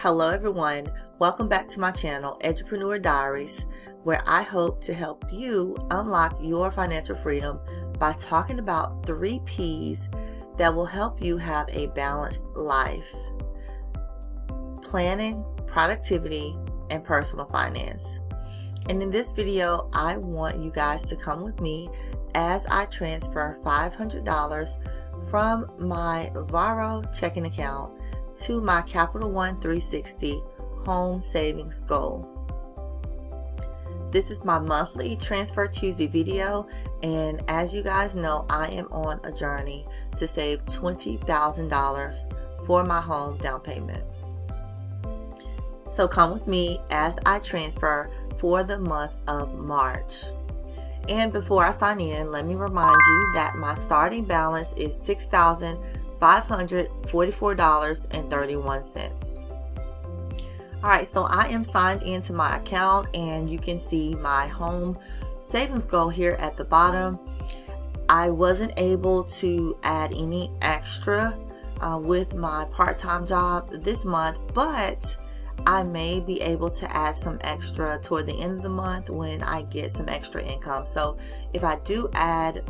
Hello everyone, welcome back to my channel, Edupreneur Diaries, where I hope to help you unlock your financial freedom by talking about 3 P's that will help you have a balanced life: planning, productivity, and personal finance. And in this video, I want you guys to come with me as I transfer $500 from my Varo checking account to my Capital One 360 home savings goal. This is my monthly Transfer Tuesday video, and as you guys know, I am on a journey to save $20,000 for my home down payment. So come with me as I transfer for the month of March. And before I sign in, let me remind you that my starting balance is $6,544.31. Alright, so I am signed into my account, and you can see my home savings goal here at the bottom. I wasn't able to add any extra with my part-time job this month, but I may be able to add some extra toward the end of the month when I get some extra income. So if I do add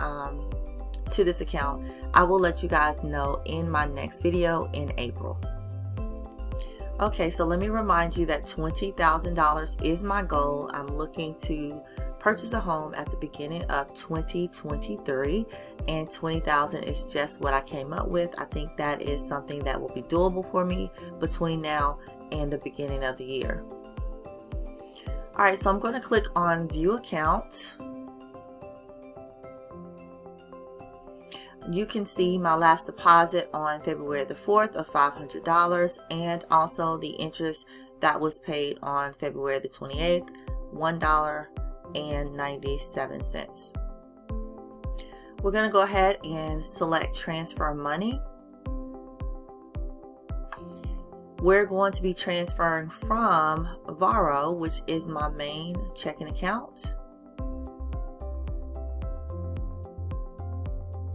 to this account, I will let you guys know in my next video in April. Okay, so let me remind you that $20,000 is my goal. I'm looking to purchase a home at the beginning of 2023, and $20,000 is just what I came up with. I think that is something that will be doable for me between now and the beginning of the year. Alright, so I'm going to click on View Account. You can see my last deposit on February the 4th of $500, and also the interest that was paid on February the 28th, $1.97. We're going to go ahead and select Transfer Money. We're going to be transferring from Varo, which is my main checking account.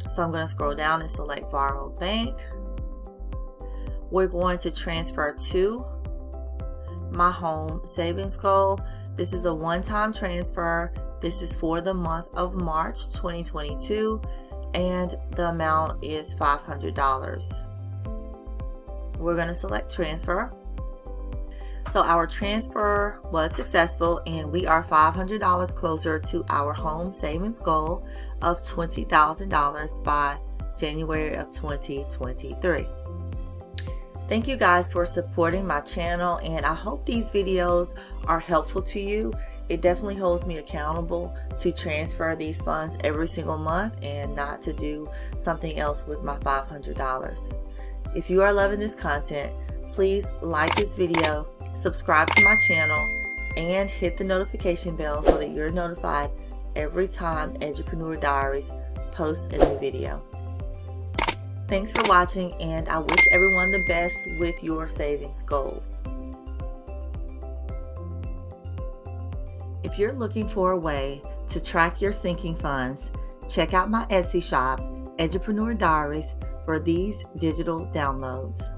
So I'm going to scroll down and select Varo Bank. We're going to transfer to my home savings goal. This is a one-time transfer. This is for the month of March 2022, and the amount is $500. We're going to select Transfer. So our transfer was successful, and we are $500 closer to our home savings goal of $20,000 by January of 2023. Thank you guys for supporting my channel, and I hope these videos are helpful to you. It definitely holds me accountable to transfer these funds every single month and not to do something else with my $500. If you are loving this content, please like this video, subscribe to my channel, and hit the notification bell so that you're notified every time Edupreneur Diaries posts a new video. Thanks for watching, and I wish everyone the best with your savings goals. If you're looking for a way to track your sinking funds, check out my Etsy shop, Edupreneur Diaries, for these digital downloads.